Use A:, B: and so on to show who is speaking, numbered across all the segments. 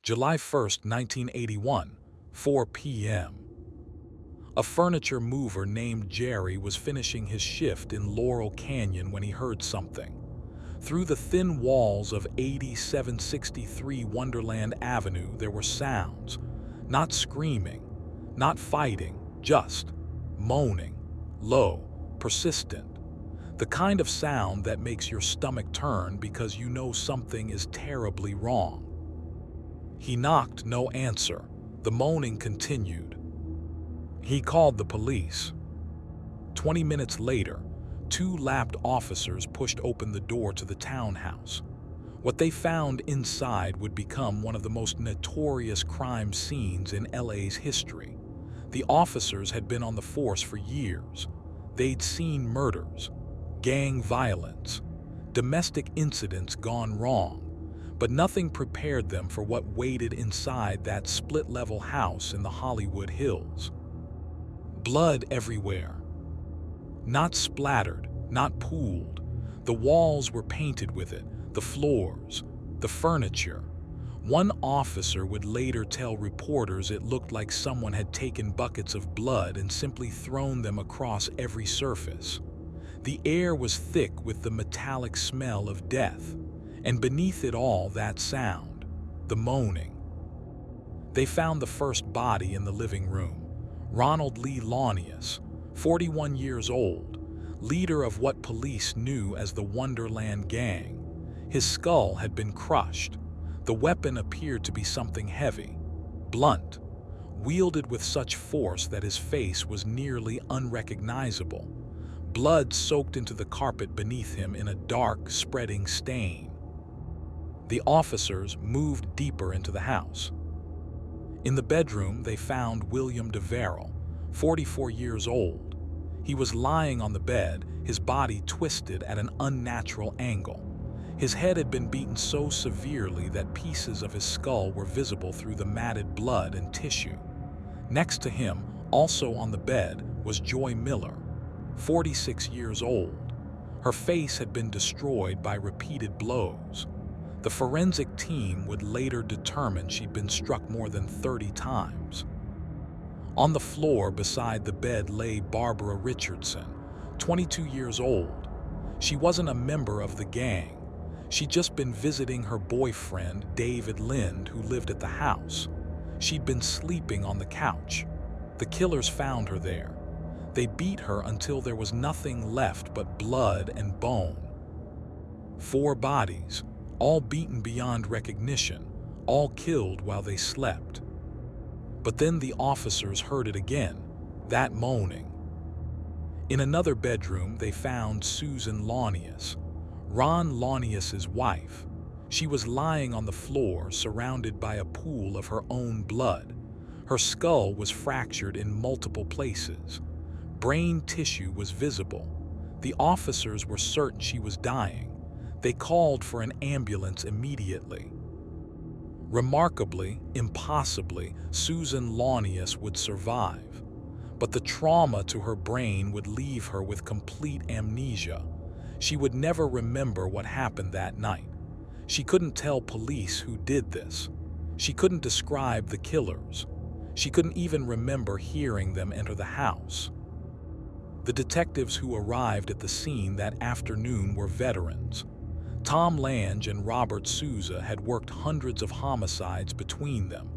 A: July 1st, 1981, 4 p.m. A furniture mover named Jerry was finishing his shift in Laurel Canyon when he heard something. Through the thin walls of 8763 Wonderland Avenue, there were sounds. Not screaming, not fighting, just moaning, low, persistent. The kind of sound that makes your stomach turn because you know something is terribly wrong. He knocked, no answer. The moaning continued. He called the police. 20 minutes later, two lapped officers pushed open the door to the townhouse. What they found inside would become one of the most notorious crime scenes in LA's history. The officers had been on the force for years. They'd seen murders, gang violence, domestic incidents gone wrong, but nothing prepared them for what waited inside that split-level house in the Hollywood Hills. Blood everywhere. Not splattered, not pooled. The walls were painted with it, the floors, the furniture. One officer would later tell reporters it looked like someone had taken buckets of blood and simply thrown them across every surface. The air was thick with the metallic smell of death, and beneath it all that sound, the moaning. They found the first body in the living room. Ronald Lee Launius, 41 years old, leader of what police knew as the Wonderland Gang. His skull had been crushed. The weapon appeared to be something heavy, blunt, wielded with such force that his face was nearly unrecognizable. Blood soaked into the carpet beneath him in a dark, spreading stain. The officers moved deeper into the house. In the bedroom, they found William DeVerrell, 44 years old. He was lying on the bed, his body twisted at an unnatural angle. His head had been beaten so severely that pieces of his skull were visible through the matted blood and tissue. Next to him, also on the bed, was Joy Miller, 46 years old. Her face had been destroyed by repeated blows. The forensic team would later determine she'd been struck more than 30 times. On the floor beside the bed lay Barbara Richardson, 22 years old. She wasn't a member of the gang. She'd just been visiting her boyfriend, David Lind, who lived at the house. She'd been sleeping on the couch. The killers found her there. They beat her until there was nothing left but blood and bone. 4 bodies, all beaten beyond recognition, all killed while they slept. But then the officers heard it again, that moaning. In another bedroom, they found Susan Launius, Ron Launius's wife. She was lying on the floor, surrounded by a pool of her own blood. Her skull was fractured in multiple places. Brain tissue was visible. The officers were certain she was dying. They called for an ambulance immediately. Remarkably, impossibly, Susan Launius would survive. But the trauma to her brain would leave her with complete amnesia. She would never remember what happened that night. She couldn't tell police who did this. She couldn't describe the killers. She couldn't even remember hearing them enter the house. The detectives who arrived at the scene that afternoon were veterans. Tom Lange and Robert Souza had worked hundreds of homicides between them,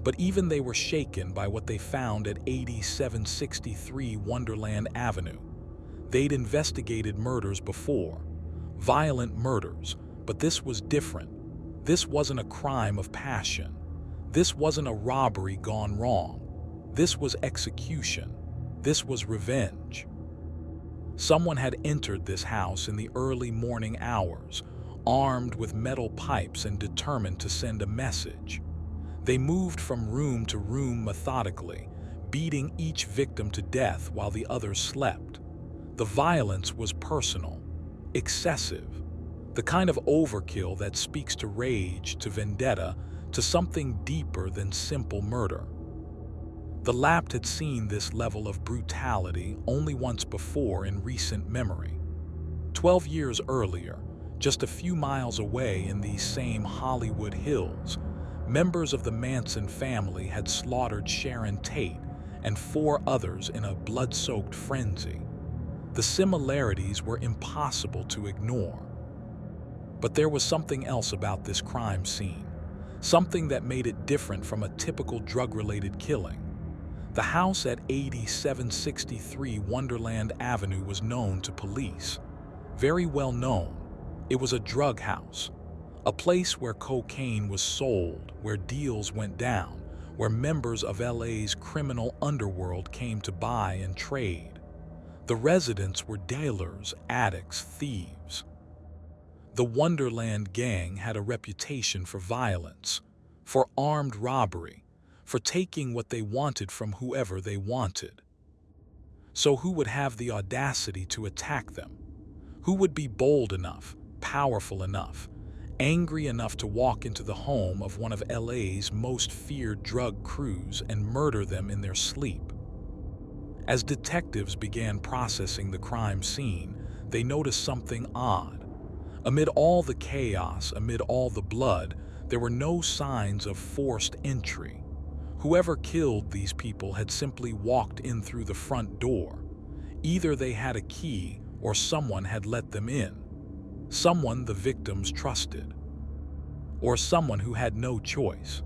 A: but even they were shaken by what they found at 8763 Wonderland Avenue. They'd investigated murders before, violent murders, but this was different. This wasn't a crime of passion. This wasn't a robbery gone wrong. This was execution. This was revenge. Someone had entered this house in the early morning hours, armed with metal pipes and determined to send a message. They moved from room to room methodically, beating each victim to death while the others slept. The violence was personal, excessive, the kind of overkill that speaks to rage, to vendetta, to something deeper than simple murder. The Lapt had seen this level of brutality only once before in recent memory. 12 years earlier, just a few miles away in these same Hollywood Hills, Members of the Manson family had slaughtered Sharon Tate and 4 others in a blood-soaked frenzy. The similarities were impossible to ignore. But there was something else about this crime scene, something that made it different from a typical drug-related killing. The house at 8763 Wonderland Avenue was known to police. Very well known. It was a drug house, a place where cocaine was sold, where deals went down, where members of LA's criminal underworld came to buy and trade. The residents were dealers, addicts, thieves. The Wonderland gang had a reputation for violence, for armed robbery, for taking what they wanted from whoever they wanted. So who would have the audacity to attack them? Who would be bold enough, powerful enough, angry enough to walk into the home of one of LA's most feared drug crews and murder them in their sleep? As detectives began processing the crime scene, they noticed something odd. Amid all the chaos, amid all the blood, there were no signs of forced entry. Whoever killed these people had simply walked in through the front door. Either they had a key or someone had let them in. Someone the victims trusted. Or someone who had no choice.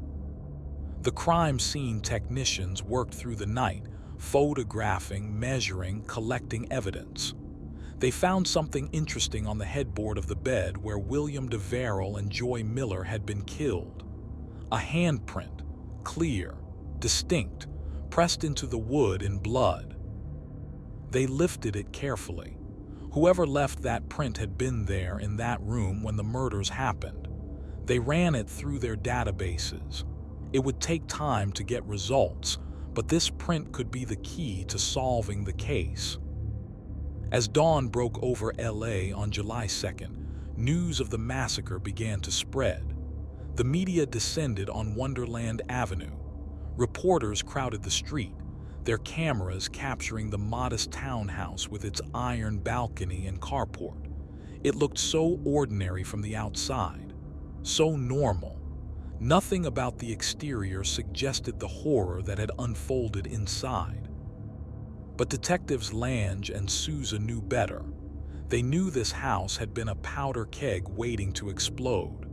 A: The crime scene technicians worked through the night, photographing, measuring, collecting evidence. They found something interesting on the headboard of the bed where William DeVerrell and Joy Miller had been killed. A handprint, clear, distinct, pressed into the wood in blood. They lifted it carefully. Whoever left that print had been there in that room when the murders happened. They ran it through their databases. It would take time to get results, but this print could be the key to solving the case. As dawn broke over LA on July 2nd, news of the massacre began to spread. The media descended on Wonderland Avenue. Reporters crowded the street, their cameras capturing the modest townhouse with its iron balcony and carport. It looked so ordinary from the outside, so normal. Nothing about the exterior suggested the horror that had unfolded inside. But detectives Lange and Souza knew better. They knew this house had been a powder keg waiting to explode.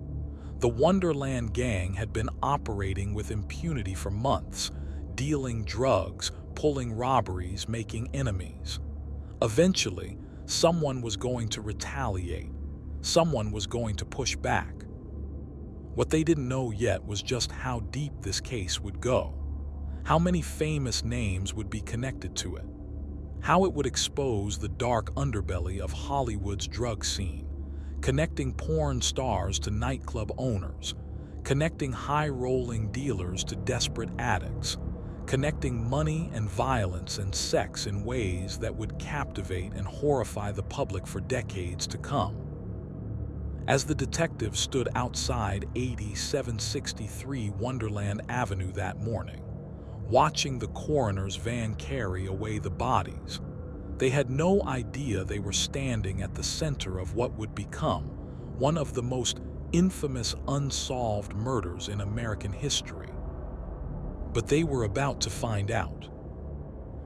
A: The Wonderland gang had been operating with impunity for months, dealing drugs, pulling robberies, making enemies. Eventually, someone was going to retaliate. Someone was going to push back. What they didn't know yet was just how deep this case would go. How many famous names would be connected to it. How it would expose the dark underbelly of Hollywood's drug scene, connecting porn stars to nightclub owners, connecting high-rolling dealers to desperate addicts, connecting money and violence and sex in ways that would captivate and horrify the public for decades to come. As the detectives stood outside 8763 Wonderland Avenue that morning, watching the coroner's van carry away the bodies, they had no idea they were standing at the center of what would become one of the most infamous unsolved murders in American history. But they were about to find out.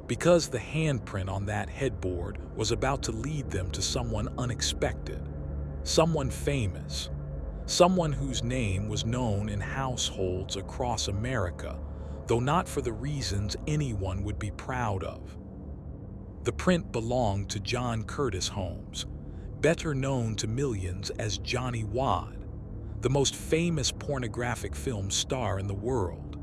A: Because the handprint on that headboard was about to lead them to someone unexpected, someone famous, someone whose name was known in households across America, though not for the reasons anyone would be proud of. The print belonged to John Curtis Holmes, better known to millions as Johnny Wad, the most famous pornographic film star in the world.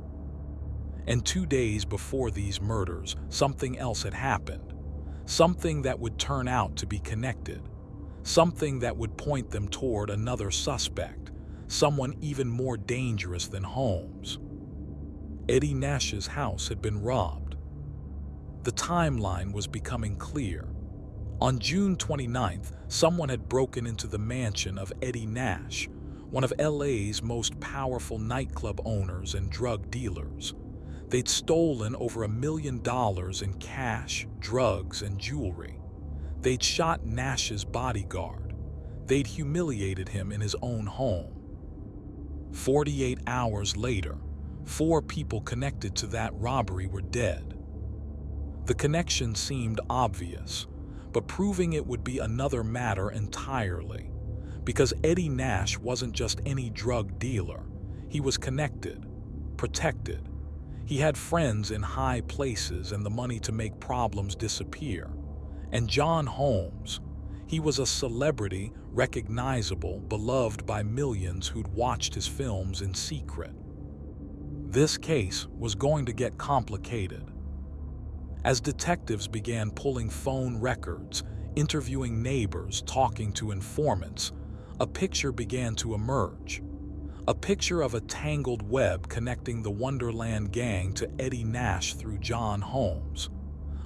A: And 2 days before these murders, something else had happened, something that would turn out to be connected, something that would point them toward another suspect, someone even more dangerous than Holmes. Eddie Nash's house had been robbed. The timeline was becoming clear. On June 29th, someone had broken into the mansion of Eddie Nash, one of LA's most powerful nightclub owners and drug dealers. They'd stolen over $1 million in cash, drugs, and jewelry. They'd shot Nash's bodyguard. They'd humiliated him in his own home. 48 hours later, 4 people connected to that robbery were dead. The connection seemed obvious, but proving it would be another matter entirely, because Eddie Nash wasn't just any drug dealer. He was connected, protected. He had friends in high places and the money to make problems disappear. And John Holmes, he was a celebrity, recognizable, beloved by millions who'd watched his films in secret. This case was going to get complicated. As detectives began pulling phone records, interviewing neighbors, talking to informants, a picture began to emerge. A picture of a tangled web connecting the Wonderland gang to Eddie Nash through John Holmes.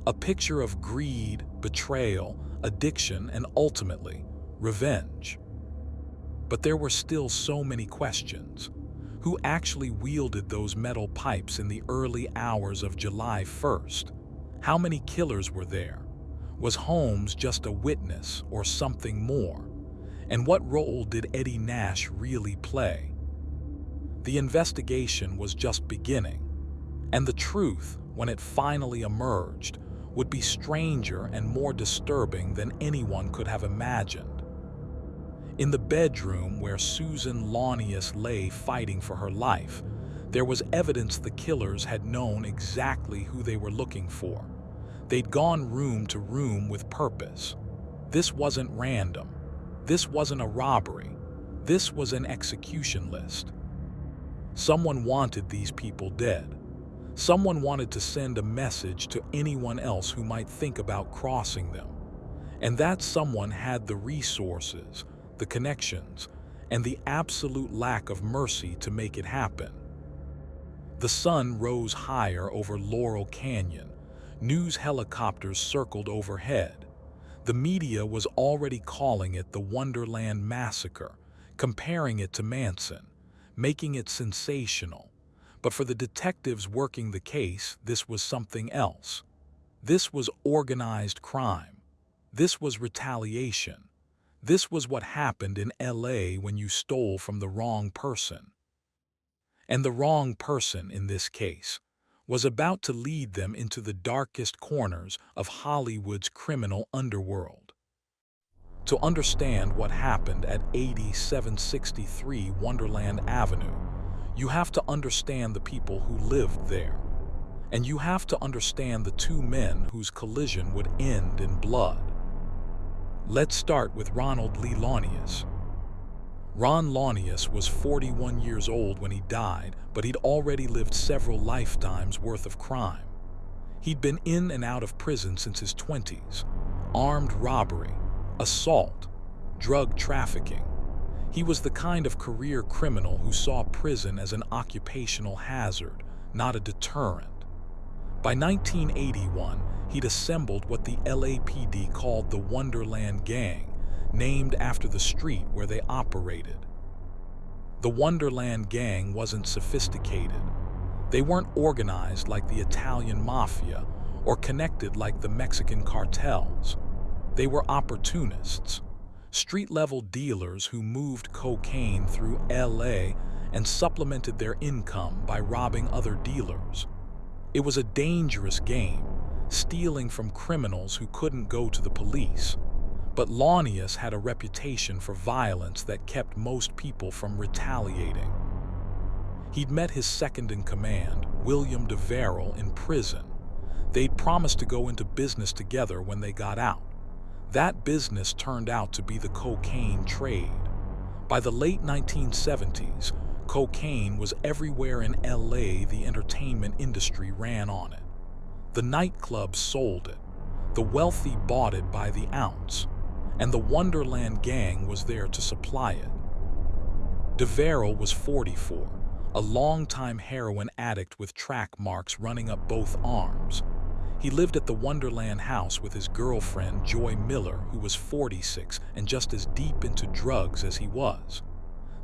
A: A picture of greed, betrayal, addiction, and ultimately, revenge. But there were still so many questions. Who actually wielded those metal pipes in the early hours of July 1st? How many killers were there? Was Holmes just a witness or something more? And what role did Eddie Nash really play? The investigation was just beginning, and the truth, when it finally emerged, would be stranger and more disturbing than anyone could have imagined. In the bedroom where Susan Launius lay fighting for her life, there was evidence the killers had known exactly who they were looking for. They'd gone room to room with purpose. This wasn't random. This wasn't a robbery. This was an execution list. Someone wanted these people dead. Someone wanted to send a message to anyone else who might think about crossing them. And that someone had the resources, the connections, and the absolute lack of mercy to make it happen. The sun rose higher over Laurel Canyon. News helicopters circled overhead. The media was already calling it the Wonderland Massacre, comparing it to Manson, making it sensational. But for the detectives working the case, this was something else. This was organized crime. This was retaliation. This was what happened in LA when you stole from the wrong person. And the wrong person, in this case, was about to lead them into the darkest corners of Hollywood's criminal underworld. To understand what happened at 8763 Wonderland Avenue, you have to understand the people who lived there. And you have to understand the 2 men whose collision would end in blood. Let's start with Ronald Lee Launius. Ron Launius was 41 years old when he died, but he'd already lived several lifetimes worth of crime. He'd been in and out of prison since his 20s. Armed robbery, assault, drug trafficking. He was the kind of career criminal who saw prison as an occupational hazard, not a deterrent. By 1981, he'd assembled what the LAPD called the Wonderland Gang, named after the street where they operated. The Wonderland Gang wasn't sophisticated. They weren't organized like the Italian mafia or connected like the Mexican cartels. They were opportunists, street-level dealers who moved cocaine through LA and supplemented their income by robbing other dealers. It was a dangerous game, stealing from criminals who couldn't go to the police. But Launius had a reputation for violence that kept most people from retaliating. He'd met his second-in-command, William DeVerrell, in prison. They'd promised to go into business together when they got out. That business turned out to be the cocaine trade. By the late 1970s, cocaine was everywhere in LA. The entertainment industry ran on it. The nightclubs sold it. The wealthy bought it by the ounce. And the Wonderland Gang was there to supply it. DeVerrell was 44, a longtime heroin addict with track marks running up both arms. He lived at the Wonderland house with his girlfriend, Joy Miller, who was 46 and just as deep into drugs as he was.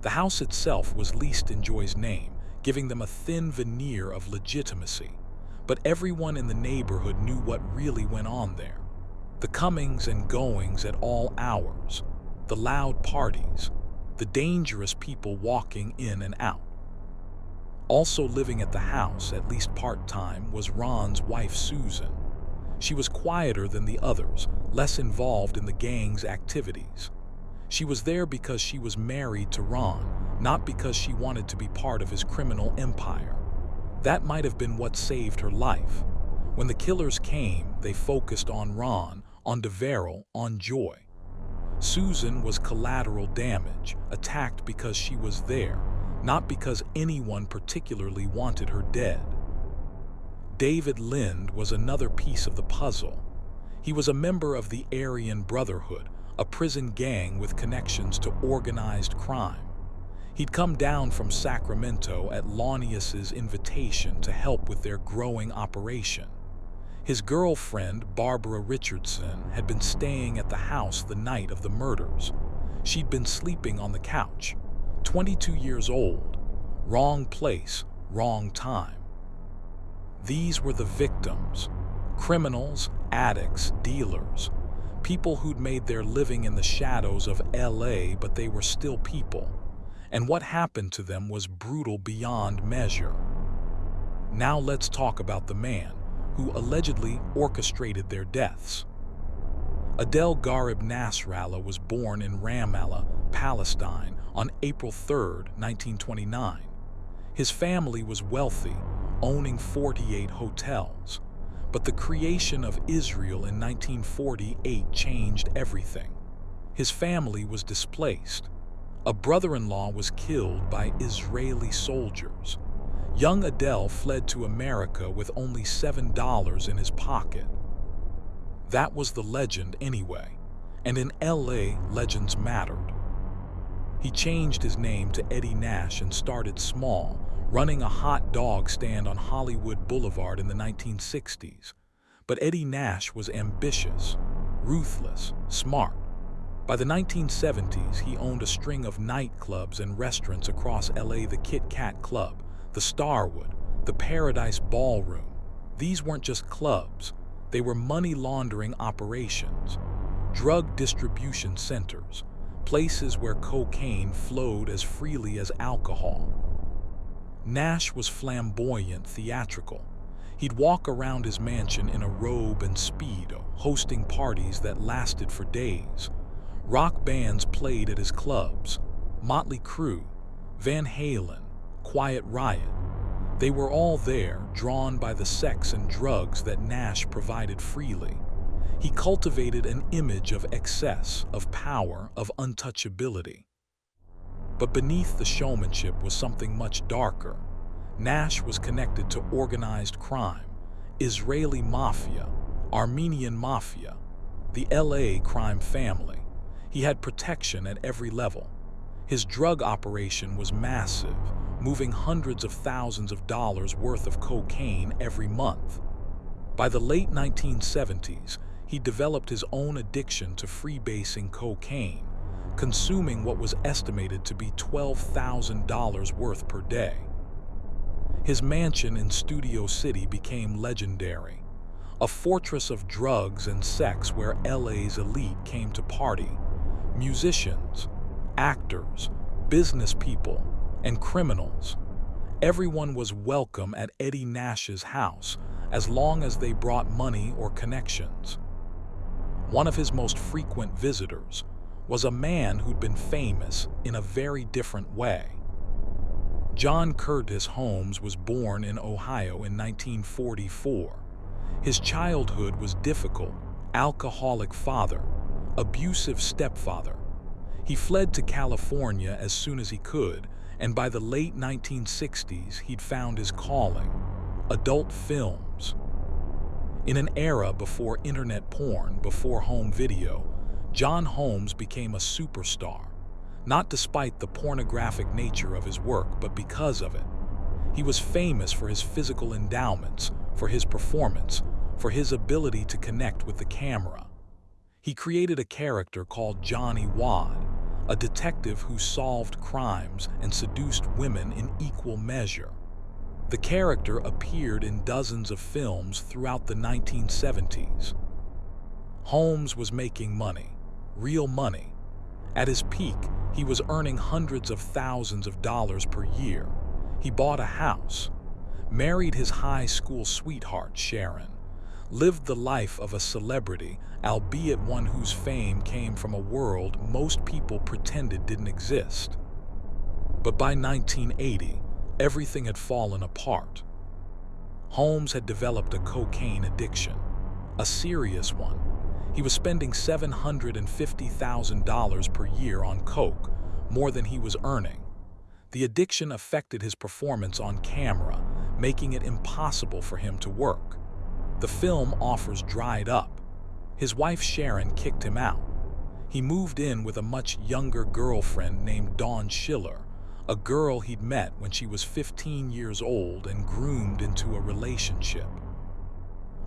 A: The house itself was leased in Joy's name, giving them a thin veneer of legitimacy. But everyone in the neighborhood knew what really went on there. The comings and goings at all hours, the loud parties, the dangerous people walking in and out. Also living at the house, at least part-time, was Ron's wife, Susan. She was quieter than the others, less involved in the gang's activities. She was there because she was married to Ron, not because she wanted to be part of his criminal empire. That might have been what saved her life. When the killers came, they focused on Ron, on DeVeril, on Joy. Susan was collateral damage, attacked because she was there, not because anyone particularly wanted her dead. David Lind was another piece of the puzzle. He was a member of the Aryan Brotherhood, a prison gang with connections to organized crime. He'd come down from Sacramento at Launius's invitation to help with their growing operation. His girlfriend, Barbara Richardson, had been staying at the house the night of the murders. She'd been sleeping on the couch. 22 years old. Wrong place, wrong time. These were the victims. Criminals, addicts, dealers. People who'd made their living in the shadows of LA, but they were still people. And what happened to them was brutal beyond measure. Now let's talk about the man who allegedly orchestrated their deaths. Adel Garib Nasrallah was born in Ramallah, Palestine, on April 3, 1929. His family was wealthy, owning 48 hotels. But the creation of Israel in 1948 changed everything. His family was displaced. A brother-in-law was killed by Israeli soldiers. Young Adel fled to America with only $7 in his pocket. That was the legend anyway, and in LA, legends mattered. He changed his name to Eddie Nash and started small, running a hot dog stand on Hollywood Boulevard in the 1960s. But Eddie Nash was ambitious, ruthless, smart. By the 1970s, he owned a string of nightclubs and restaurants across LA: the Kit Kat Club, the Starwood, the Paradise Ballroom. These weren't just clubs, they were money laundering operations, drug distribution centers, places where cocaine flowed as freely as alcohol. Nash was flamboyant, theatrical. He'd walk around his mansion in a robe and Speedo, hosting parties that lasted for days. Rock bands played at his clubs: Motley Crue, Van Halen, Quiet Riot. They were all there, drawn by the sex and drugs that Nash provided freely. He cultivated an image of excess, of power, of untouchability. But beneath the showmanship was something much darker. Nash was connected to organized crime, Israeli mafia, Armenian mafia, the LA crime family. He had protection at every level. His drug operation was massive, moving hundreds of thousands of dollars worth of cocaine every month. By the late 1970s, he developed his own addiction to freebasing cocaine, consuming what was estimated to be $12,000 worth per day. His mansion in Studio City became legendary, a fortress of drugs and sex where LA's elite came to party. Musicians, actors, business people, and criminals. Everyone was welcome at Eddie Nash's house as long as they brought money or connections. One of his most frequent visitors was a man who'd been famous in a very different way. John Curtis Holmes was born in Ohio in 1944. His childhood was difficult: alcoholic father, abusive stepfather. He fled to California as soon as he could, and by the late 1960s, he'd found his calling: adult films. In an era before internet porn, before home video, John Holmes became a superstar, not despite the pornographic nature of his work, but because of it. He was famous for his physical endowments, for his performance, for his ability to connect with the camera. He created a character called Johnny Wad, a detective who solved crimes and seduced women in equal measure. The character appeared in dozens of films throughout the 1970s. Holmes was making money, real money, At his peak, he was earning hundreds of thousands of dollars per year. He bought a house, married his high school sweetheart, Sharon, lived the life of a celebrity, albeit one whose fame came from a world most people pretended didn't exist. But by 1980, everything had fallen apart. Holmes had developed a cocaine addiction, a serious one. He was spending $750,000 per year on coke, more than he was earning. The addiction affected his performance on camera, making it impossible for him to work. The film offers dried up. His wife Sharon kicked him out. He moved in with a much younger girlfriend named Dawn Schiller, a girl he'd met when she was 15 years old and groomed into a relationship.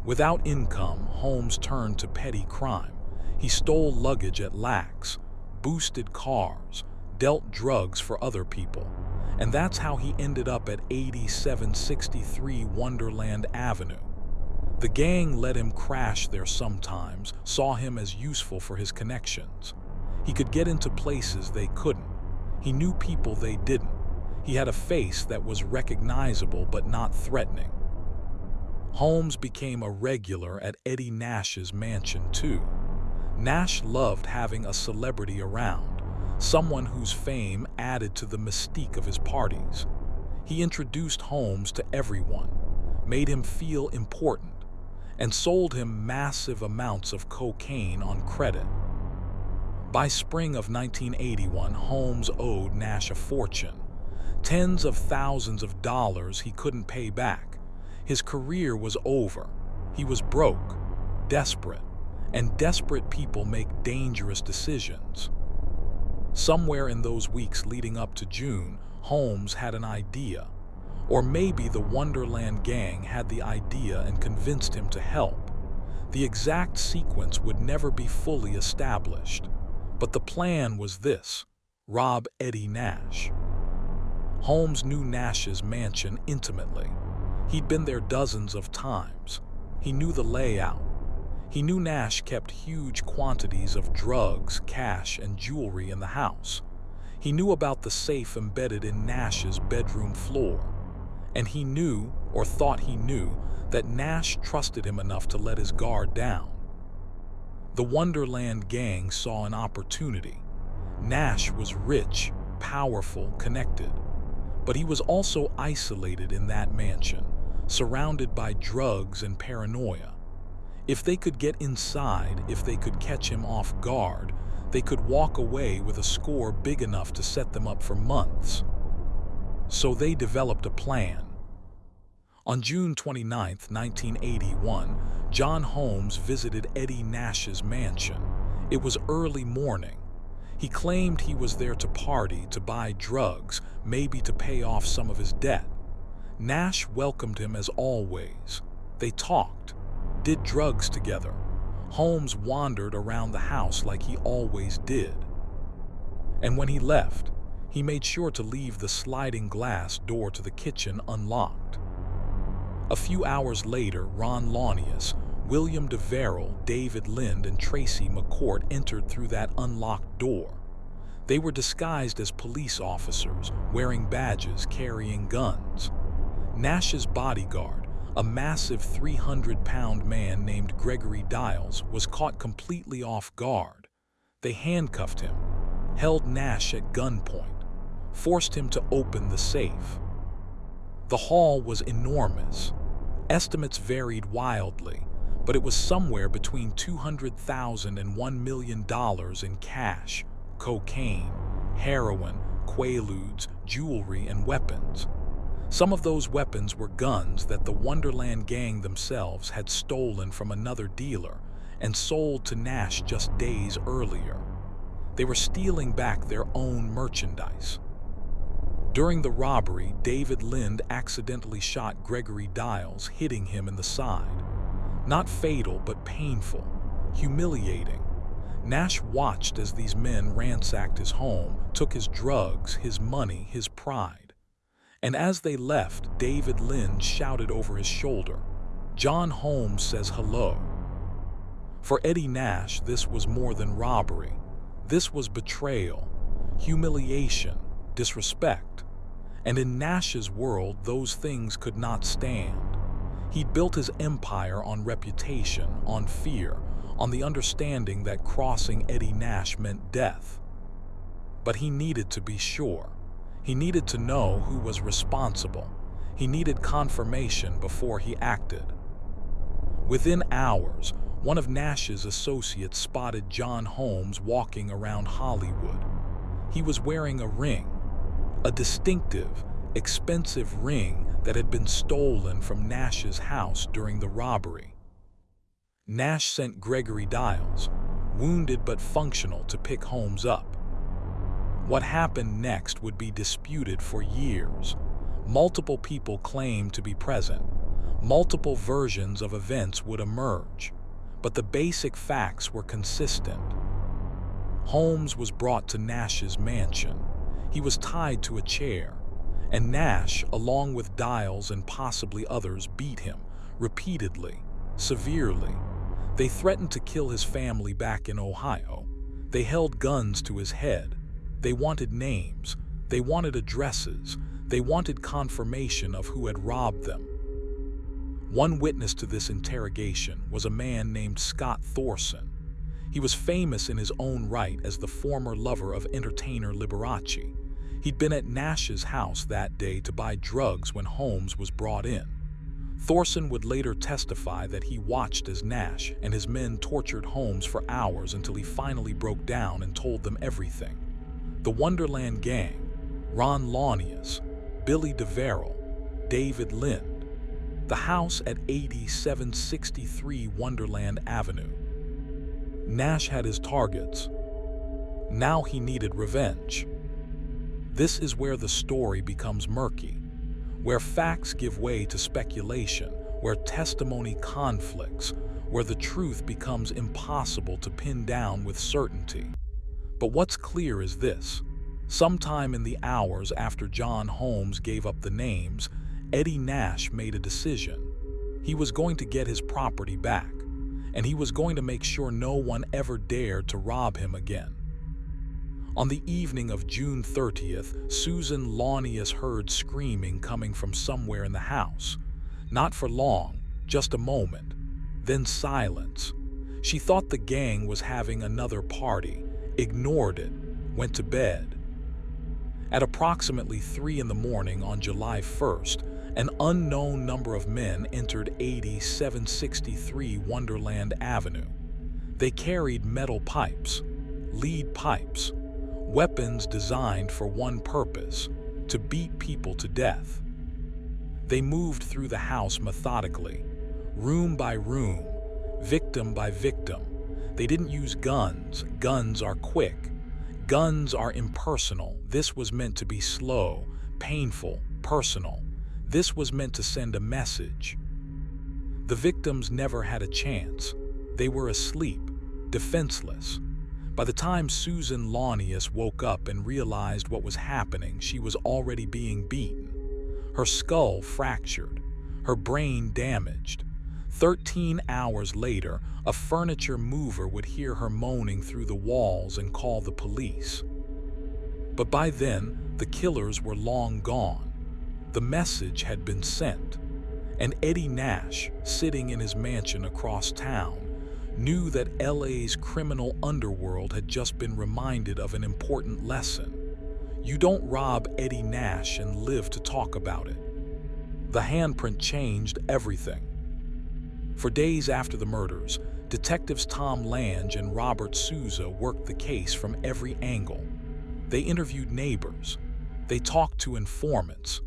A: Without income, Holmes turned to petty crime. He stole luggage at Lax, boosted cars, dealt drugs for other people, and that's how he ended up at 8763 Wonderland Avenue. The gang let him crash there sometimes, saw him as useful for his connections. He could get into places they couldn't. He knew people they didn't. He had a face that was recognizable but not threatening. Holmes became a regular at Eddie Nash's mansion too. Nash loved having a celebrity around, someone whose fame added to the mystique of his parties. He introduced Holmes to everyone, made him feel important, and sold him massive amounts of cocaine on credit. By spring of 1981, Holmes owed Nash a fortune, tens of thousands of dollars he couldn't pay back. His career was over. He was broke, desperate, and desperate people make dangerous decisions. Somewhere in those weeks leading up to June, Holmes had an idea. Or maybe the Wonderland gang had the idea and convinced him to help. The exact sequence would never be fully established. But the plan was this: rob Eddie Nash. Holmes knew Nash's mansion intimately. He'd been there dozens of times. He knew the layout. He knew Nash kept huge quantities of drugs, cash, and jewelry in the house. He knew about the safe embedded in Nash's bedroom floor. And he knew, or thought he knew, that Nash trusted him enough to let his guard down. The Wonderland gang saw an opportunity. Nash was rich, powerful, connected. But he was also isolated in that mansion, surrounded by drugs and paranoia. If they could get inside, if they could catch him off guard, they could walk away with a score big enough to set them up for months. So they developed a plan. On June 29, 1981, John Holmes visited Eddie Nash's mansion. It was early morning. He claimed he was there to party, to buy drugs, maybe to pay off some of his debt. Nash welcomed him as always. They talked, did drugs together. Holmes wandered around the house like he always did. And when he left, he made sure to leave the sliding glass door to the kitchen unlocked. A few hours later, Ron Launius, William DeVerrell, David Lind, and Tracy McCourt entered through that unlocked door. They were disguised as police officers, wearing badges, carrying guns. Nash's bodyguard, a massive 300-pound man named Gregory Dials, was caught completely off guard. They handcuffed him, held Nash at gunpoint, forced him to open the safe. The haul was enormous. Estimates varied wildly, but it was somewhere between $200,000 and $1 million in cash, cocaine, heroin, quaaludes, jewelry, and weapons. Some of those weapons were guns that the Wonderland gang themselves had stolen from another dealer and sold to Nash just days earlier. They were stealing back their own merchandise. During the robbery, David Lind accidentally shot Gregory Dials, hitting him in the side. Not fatal, but painful, humiliating. Nash watched as these men ransacked his home, took his drugs, his money, his pride. And as they left, David Lind shouted over his shoulder, "John Holmes says hello." For Eddie Nash, this was more than robbery. This was betrayal, humiliation, disrespect. And in Nash's world, those things could not stand. He'd built his empire on reputation, on fear, on the understanding that crossing Eddie Nash meant death. But he needed to be sure. He needed to know who was responsible. He needed confirmation before he acted. Within hours, one of Nash's associates spotted John Holmes walking around Hollywood. He was wearing a ring, a distinctive, expensive ring that had been stolen from Nash's house during the robbery. Nash sent Gregory Dials, wounded but functional, to pick Holmes up. What happened next would be disputed for years. Multiple people claimed to be present. Multiple versions of events would emerge, but the basic facts were consistent. Holmes was brought to Nash's mansion. He was tied to a chair, and Nash, along with Dials and possibly others, beat him repeatedly, severely. They threatened to kill his family back in Ohio. They held guns to his head. They wanted names. They wanted addresses. They wanted confirmation of who had robbed them. One witness to this interrogation was a man named Scott Thorson. He was famous in his own right as the former lover of entertainer Liberace. He'd been at Nash's house that day to buy drugs when Holmes was brought in. Thorson would later testify that he watched as Nash and his men tortured Holmes for hours until he finally broke down and told them everything. The Wonderland gang, Ron Launius, Billy DeVeril, David Lind. The house at 8763 Wonderland Avenue. Nash had his targets. Now he needed revenge. This is where the story becomes murky, where facts give way to speculation, where testimony conflicts, where the truth becomes impossible to pin down with certainty. But what's clear is this: sometime in the hours after John Holmes gave up the names, Eddie Nash made a decision. He was going to get his property back, and he was going to make sure no one ever dared to rob him again. On the evening of June 30th, Susan Launius heard screaming coming from somewhere in the house. Not for long, just a moment, then silence. She thought the gang was having another party, ignored it, went to bed. At approximately 3 in the morning on July 1st, an unknown number of men entered 8763 Wonderland Avenue. They carried metal pipes, lead pipes, weapons designed for one purpose: to beat people to death. They moved through the house methodically, room by room, victim by victim. They didn't use guns. Guns are quick. Guns are impersonal. This was meant to be slow, painful, personal. This was meant to send a message. The victims never had a chance. They were asleep, defenseless. By the time Susan Launius woke up and realized what was happening, she was already being beaten. Her skull fractured, her brain damaged. 13 hours later, a furniture mover would hear her moaning through the walls and call the police. But by then, the killers were long gone. The message had been sent, and Eddie Nash, sitting in his mansion across town, knew that LA's criminal underworld had just been reminded of an important lesson. You don't rob Eddie Nash and live to talk about it. The handprint changed everything. For days after the murders, detectives Tom Lange and Robert Souza worked the case from every angle. They interviewed neighbors. They talked to informants.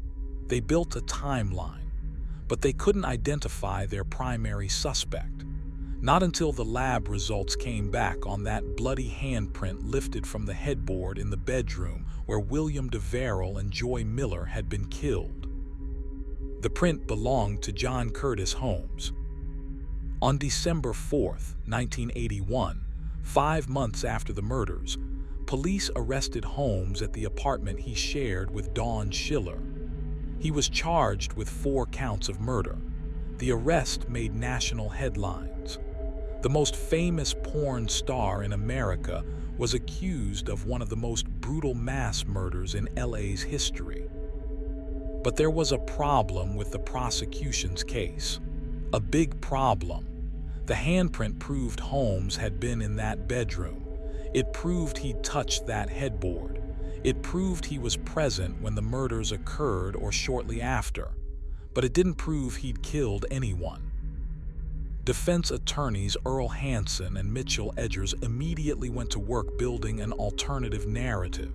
A: They built a timeline, but they couldn't identify their primary suspect. Not until the lab results came back on that bloody handprint lifted from the headboard in the bedroom where William DeVeril and Joy Miller had been killed. The print belonged to John Curtis Holmes. On December 4th, 1981, 5 months after the murders, police arrested Holmes at the apartment he shared with Dawn Schiller. He was charged with 4 counts of murder. The arrest made national headlines. The most famous porn star in America was accused of one of the most brutal mass murders in LA's history. But there was a problem with the prosecution's case. A big problem. The handprint proved Holmes had been in that bedroom. It proved he'd touched that headboard. It proved he was present when the murders occurred or shortly after. But it didn't prove he'd killed anyone. Defense attorneys Earl Hansen and Mitchell Edgers immediately went to work building an alternative narrative.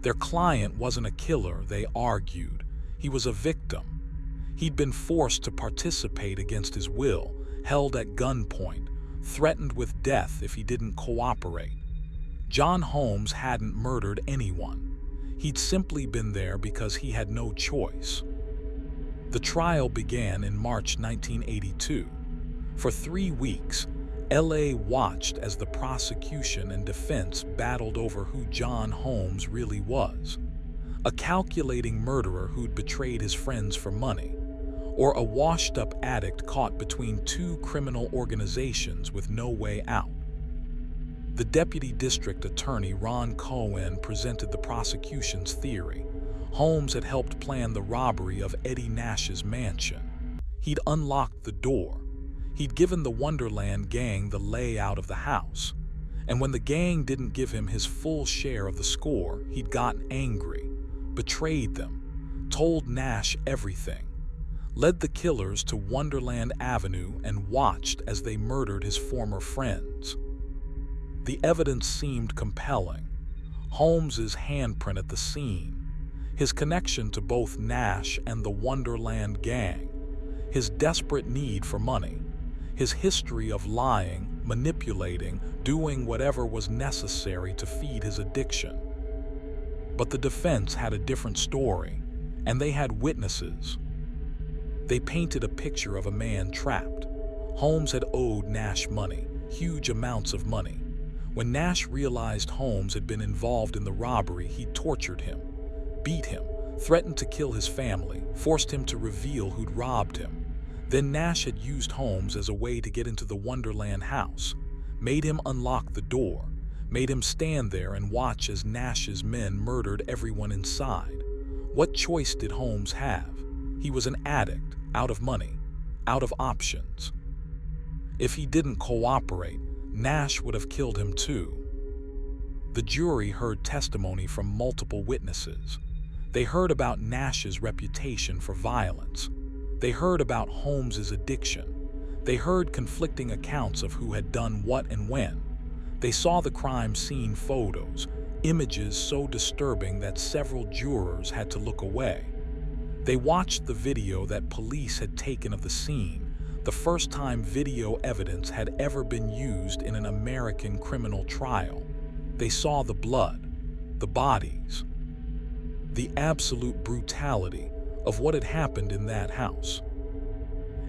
A: Their client wasn't a killer, they argued. He was a victim. He'd been forced to participate against his will, held at gunpoint, threatened with death if he didn't cooperate. John Holmes hadn't murdered anyone. He'd simply been there because he had no choice. The trial began in March 1982. For 3 weeks, LA watched as the prosecution and defense battled over who John Holmes really was. A calculating murderer who'd betrayed his friends for money, or a washed-up addict caught between two criminal organizations with no way out. The Deputy District Attorney Ron Cohen presented the prosecution's theory. Holmes had helped plan the robbery of Eddie Nash's mansion. He'd unlocked the door. He'd given the Wonderland gang the layout of the house. And when the gang didn't give him his full share of the score, he'd gotten angry, betrayed them, told Nash everything, led the killers to Wonderland Avenue and watched as they murdered his former friends. The evidence seemed compelling. Holmes's handprint at the scene, his connection to both Nash and the Wonderland gang, his desperate need for money, his history of lying, manipulating, doing whatever was necessary to feed his addiction. But the defense had a different story, and they had witnesses. They painted a picture of a man trapped. Holmes had owed Nash money, huge amounts of money. When Nash realized Holmes had been involved in the robbery, he tortured him, beat him, threatened to kill his family, forced him to reveal who'd robbed him. Then Nash had used Holmes as a way to get into the Wonderland house, made him unlock the door, made him stand there and watch as Nash's men murdered everyone inside. What choice did Holmes have? He was an addict, out of money, out of options. If he didn't cooperate, Nash would have killed him too. The jury heard testimony from multiple witnesses. They heard about Nash's reputation for violence. They heard about Holmes's addiction. They heard conflicting accounts of who had done what and when. They saw the crime scene photos, images so disturbing that several jurors had to look away. They watched the video that police had taken of the scene, the first time video evidence had ever been used in an American criminal trial. They saw the blood, the bodies, the absolute brutality of what had happened in that house.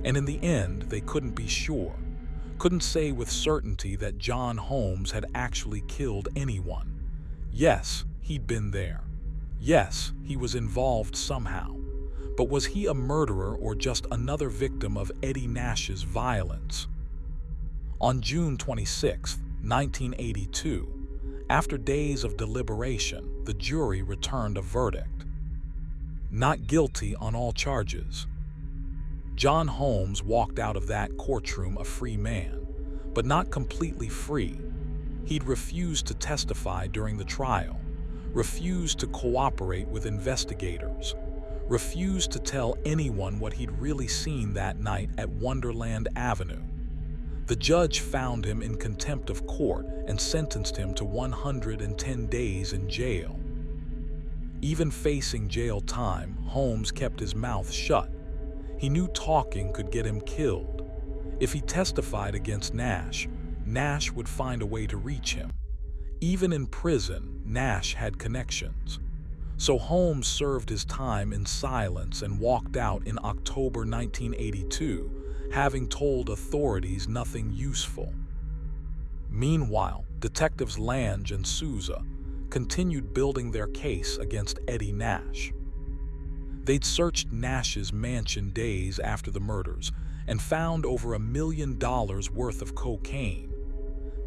A: And in the end, they couldn't be sure, couldn't say with certainty that John Holmes had actually killed anyone. Yes, he'd been there. Yes, he was involved somehow. But was he a murderer or just another victim of Eddie Nash's violence? On June 26, 1982, after days of deliberation, the jury returned a verdict. Not guilty on all charges. John Holmes walked out of that courtroom a free man, but not completely free. He'd refused to testify during the trial, refused to cooperate with investigators, refused to tell anyone what he'd really seen that night at Wonderland Avenue. The judge found him in contempt of court and sentenced him to 110 days in jail. Even facing jail time, Holmes kept his mouth shut. He knew talking could get him killed. If he testified against Nash, Nash would find a way to reach him. Even in prison, Nash had connections. So Holmes served his time in silence and walked out in October 1982, having told authorities nothing useful. Meanwhile, detectives Lange and Souza continued building their case against Eddie Nash. They'd searched Nash's mansion days after the murders and found over $1 million worth of cocaine.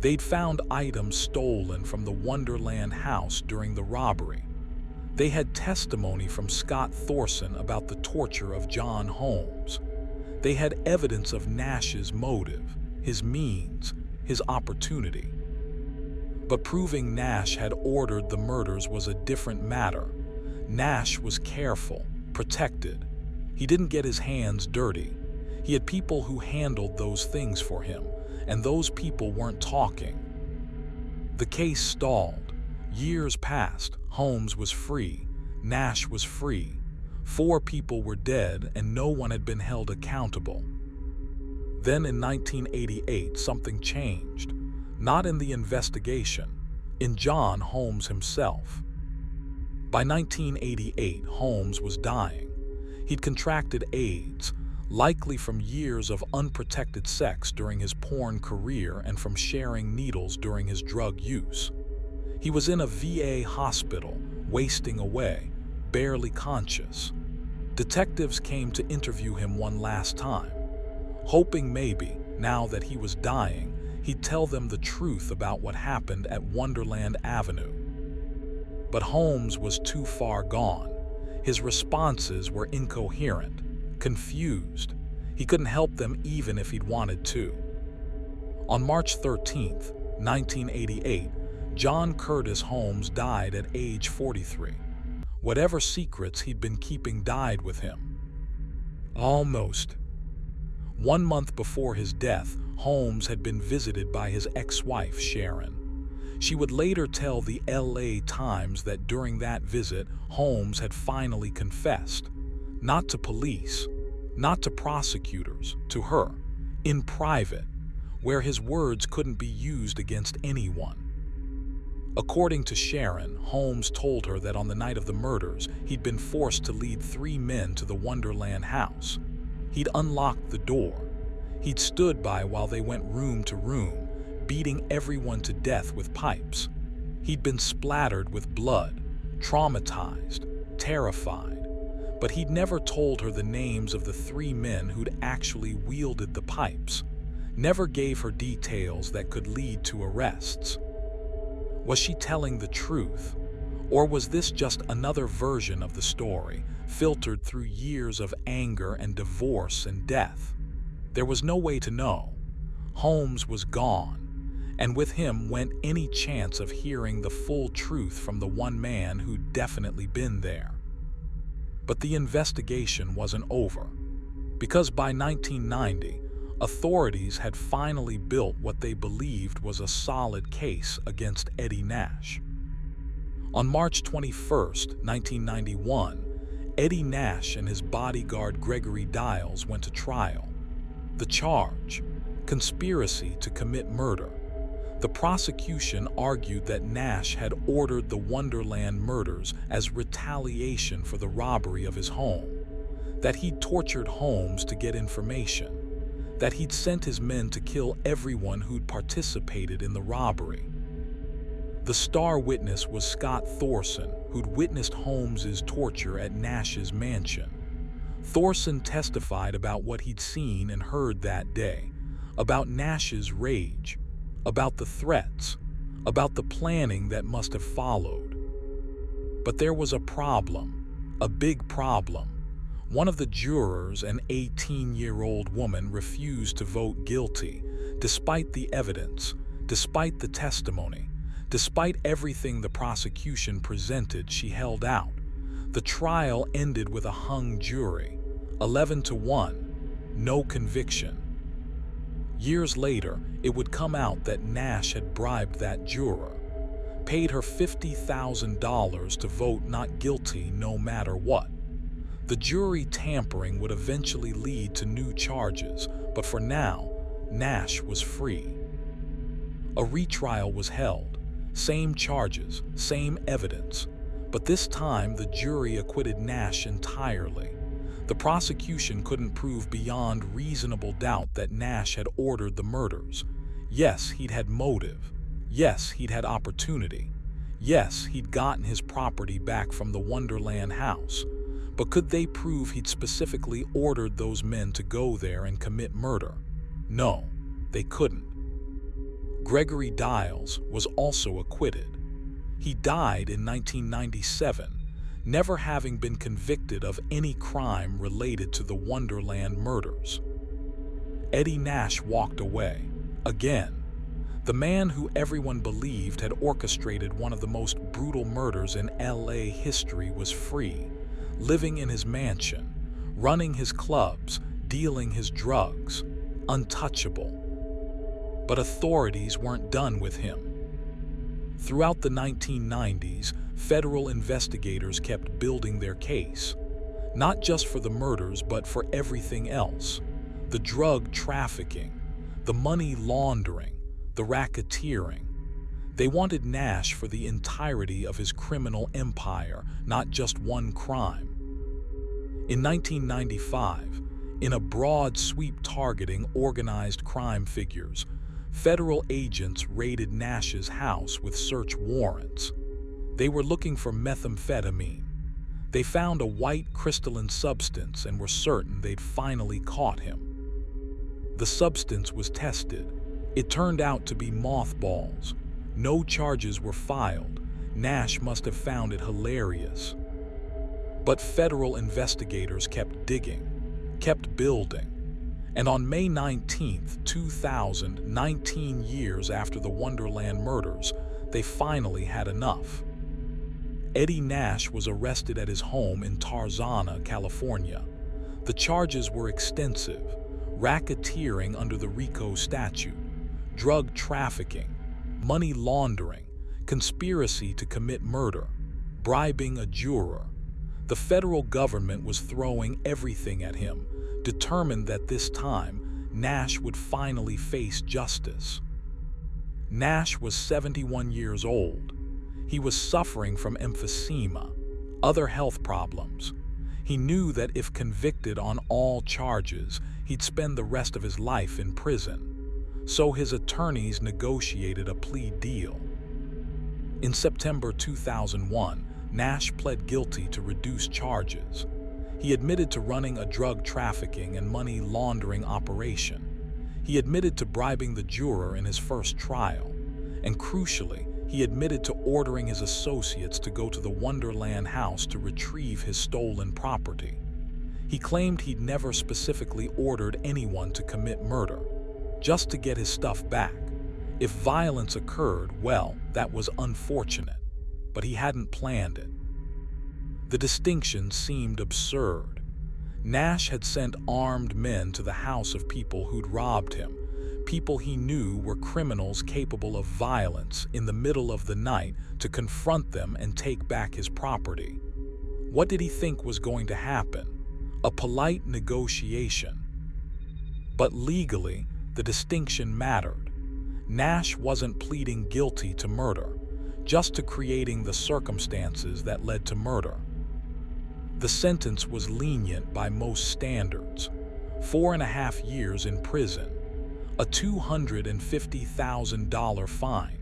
A: They'd found items stolen from the Wonderland house during the robbery. They had testimony from Scott Thorson about the torture of John Holmes. They had evidence of Nash's motive, his means, his opportunity. But proving Nash had ordered the murders was a different matter. Nash was careful, protected. He didn't get his hands dirty. He had people who handled those things for him, and those people weren't talking. The case stalled. Years passed. Holmes was free. Nash was free. 4 people were dead, and no one had been held accountable. Then in 1988, something changed. Not in the investigation, in John Holmes himself. By 1988, Holmes was dying. He'd contracted AIDS, likely from years of unprotected sex during his porn career and from sharing needles during his drug use. He was in a VA hospital, wasting away, barely conscious. Detectives came to interview him one last time, hoping maybe, now that he was dying, he'd tell them the truth about what happened at Wonderland Avenue. But Holmes was too far gone. His responses were incoherent, confused. He couldn't help them even if he'd wanted to. On March 13, 1988, John Curtis Holmes died at age 43. Whatever secrets he'd been keeping died with him. Almost. 1 month before his death, Holmes had been visited by his ex-wife, Sharon. She would later tell the LA Times that during that visit, Holmes had finally confessed. Not to police, not to prosecutors, to her, in private, where his words couldn't be used against anyone. According to Sharon, Holmes told her that on the night of the murders, he'd been forced to lead 3 men to the Wonderland house. He'd unlocked the door. He'd stood by while they went room to room, beating everyone to death with pipes. He'd been splattered with blood, traumatized, terrified. But he'd never told her the names of the 3 men who'd actually wielded the pipes, never gave her details that could lead to arrests. Was she telling the truth? Or was this just another version of the story, filtered through years of anger and divorce and death? There was no way to know. Holmes was gone, and with him went any chance of hearing the full truth from the one man who'd definitely been there. But the investigation wasn't over, because by 1990, authorities had finally built what they believed was a solid case against Eddie Nash. On March 21, 1991, Eddie Nash and his bodyguard Gregory Dials went to trial. The charge: conspiracy to commit murder. The prosecution argued that Nash had ordered the Wonderland murders as retaliation for the robbery of his home, that he'd tortured Holmes to get information, that he'd sent his men to kill everyone who'd participated in the robbery. The star witness was Scott Thorson, who'd witnessed Holmes's torture at Nash's mansion. Thorson testified about what he'd seen and heard that day, about Nash's rage, about the threats, about the planning that must have followed. But there was a problem, a big problem. One of the jurors, an 18-year-old woman, refused to vote guilty, despite the evidence, despite the testimony, despite everything the prosecution presented. She held out. The trial ended with a hung jury, 11-1, no conviction. Years later, it would come out that Nash had bribed that juror, paid her $50,000 to vote not guilty no matter what. The jury tampering would eventually lead to new charges, but for now, Nash was free. A retrial was held, same charges, same evidence, but this time the jury acquitted Nash entirely. The prosecution couldn't prove beyond reasonable doubt that Nash had ordered the murders. Yes, he'd had motive. Yes, he'd had opportunity. Yes, he'd gotten his property back from the Wonderland house. But could they prove he'd specifically ordered those men to go there and commit murder? No, they couldn't. Gregory Diles was also acquitted. He died in 1997, never having been convicted of any crime related to the Wonderland murders. Eddie Nash walked away, again. The man who everyone believed had orchestrated one of the most brutal murders in LA history was free, living in his mansion, running his clubs, dealing his drugs, untouchable. But authorities weren't done with him. Throughout the 1990s, federal investigators kept building their case, not just for the murders but for everything else: the drug trafficking, the money laundering, the racketeering. They wanted Nash for the entirety of his criminal empire, not just one crime. In 1995, in a broad sweep targeting organized crime figures, federal agents raided Nash's house with search warrants. They were looking for methamphetamine. They found a white crystalline substance and were certain they'd finally caught him. The substance was tested. It turned out to be mothballs. No charges were filed. Nash must have found it hilarious. But federal investigators kept digging, kept building. And on May 19, 2000, 19 years after the Wonderland murders, they finally had enough. Eddie Nash was arrested at his home in Tarzana, California. The charges were extensive: racketeering under the RICO statute, drug trafficking, money laundering, conspiracy to commit murder, bribing a juror. The federal government was throwing everything at him, determined that this time Nash would finally face justice. Nash was 71 years old. He was suffering from emphysema, other health problems. He knew that if convicted on all charges, he'd spend the rest of his life in prison. So his attorneys negotiated a plea deal. In September 2001, Nash pled guilty to reduced charges. He admitted to running a drug trafficking and money laundering operation. He admitted to bribing the juror in his first trial. And crucially, he admitted to ordering his associates to go to the Wonderland house to retrieve his stolen property. He claimed he'd never specifically ordered anyone to commit murder, just to get his stuff back. If violence occurred, well, that was unfortunate, but he hadn't planned it. The distinction seemed absurd. Nash had sent armed men to the house of people who'd robbed him, people he knew were criminals capable of violence, in the middle of the night to confront them and take back his property. What did he think was going to happen? A polite negotiation. But legally, the distinction mattered. Nash wasn't pleading guilty to murder, just to creating the circumstances that led to murder. The sentence was lenient by most standards: 4.5 years in prison, a $250,000 fine.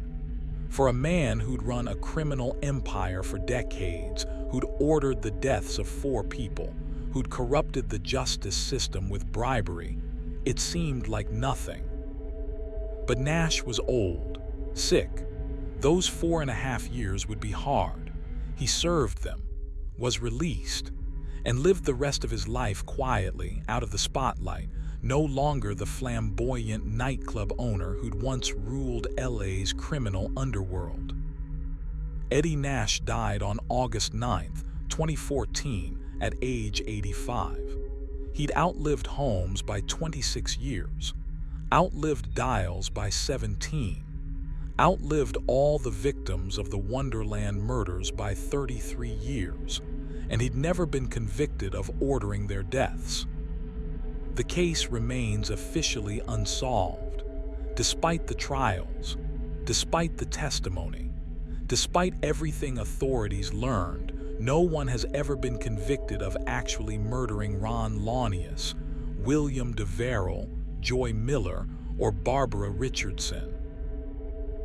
A: For a man who'd run a criminal empire for decades, who'd ordered the deaths of 4 people, who'd corrupted the justice system with bribery, it seemed like nothing. But Nash was old, sick. Those 4.5 years would be hard. He served them, was released, and lived the rest of his life quietly, out of the spotlight, no longer the flamboyant nightclub owner who'd once ruled LA's criminal underworld. Eddie Nash died on August 9, 2014, at age 85. He'd outlived Holmes by 26 years, outlived Diles by 17, outlived all the victims of the Wonderland murders by 33 years, and he'd never been convicted of ordering their deaths. The case remains officially unsolved, despite the trials, despite the testimony, despite everything authorities learned. No one has ever been convicted of actually murdering Ron Launius, William DeVerrell, Joy Miller, or Barbara Richardson.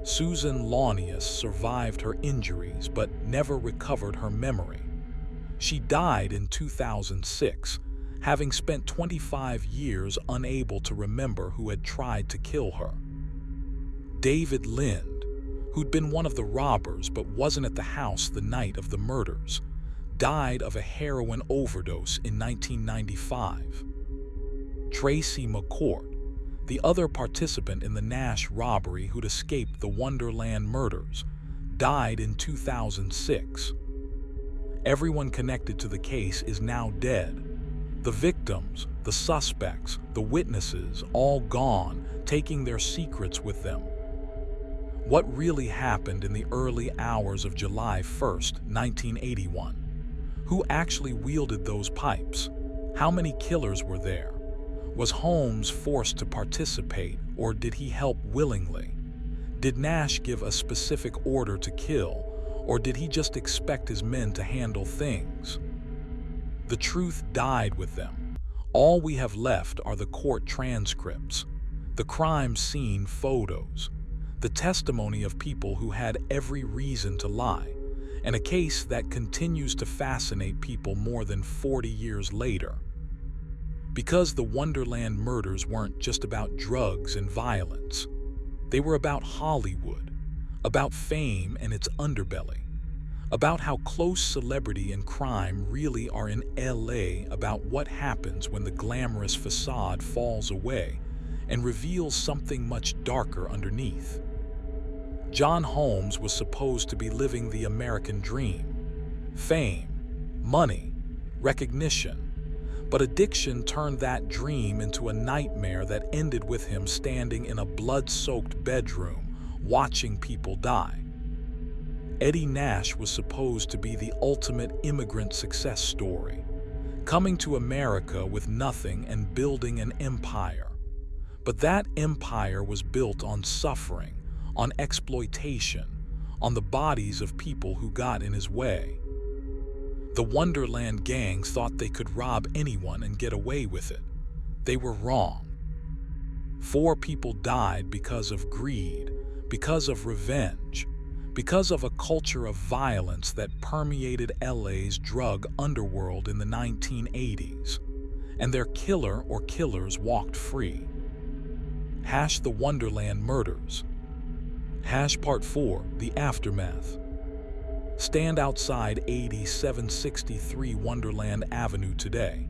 A: Susan Launius survived her injuries but never recovered her memory. She died in 2006, having spent 25 years unable to remember who had tried to kill her. David Lind, who'd been one of the robbers but wasn't at the house the night of the murders, died of a heroin overdose in 1995. Tracy McCourt, the other participant in the Nash robbery who'd escaped the Wonderland murders, died in 2006. Everyone connected to the case is now dead. The victims, the suspects, the witnesses, all gone, taking their secrets with them. What really happened in the early hours of July 1st, 1981? Who actually wielded those pipes? How many killers were there? Was Holmes forced to participate, or did he help willingly? Did Nash give a specific order to kill, or did he just expect his men to handle things? The truth died with them. All we have left are the court transcripts, the crime scene photos, the testimony of people who had every reason to lie, and a case that continues to fascinate people more than 40 years later. Because the Wonderland murders weren't just about drugs and violence. They were about Hollywood, about fame and its underbelly, about how close celebrity and crime really are in LA, about what happens when the glamorous facade falls away and reveals something much darker underneath. John Holmes was supposed to be living the American dream. Fame, money, recognition. But addiction turned that dream into a nightmare that ended with him standing in a blood-soaked bedroom, watching people die. Eddie Nash was supposed to be the ultimate immigrant success story, coming to America with nothing and building an empire. But that empire was built on suffering, on exploitation, on the bodies of people who got in his way. The Wonderland gangs thought they could rob anyone and get away with it. They were wrong. 4 people died because of greed, because of revenge, because of a culture of violence that permeated LA's drug underworld in the 1980s, and their killer or killers walked free. The Wonderland Murders. Part 4, The Aftermath. Stand outside 8763 Wonderland Avenue today.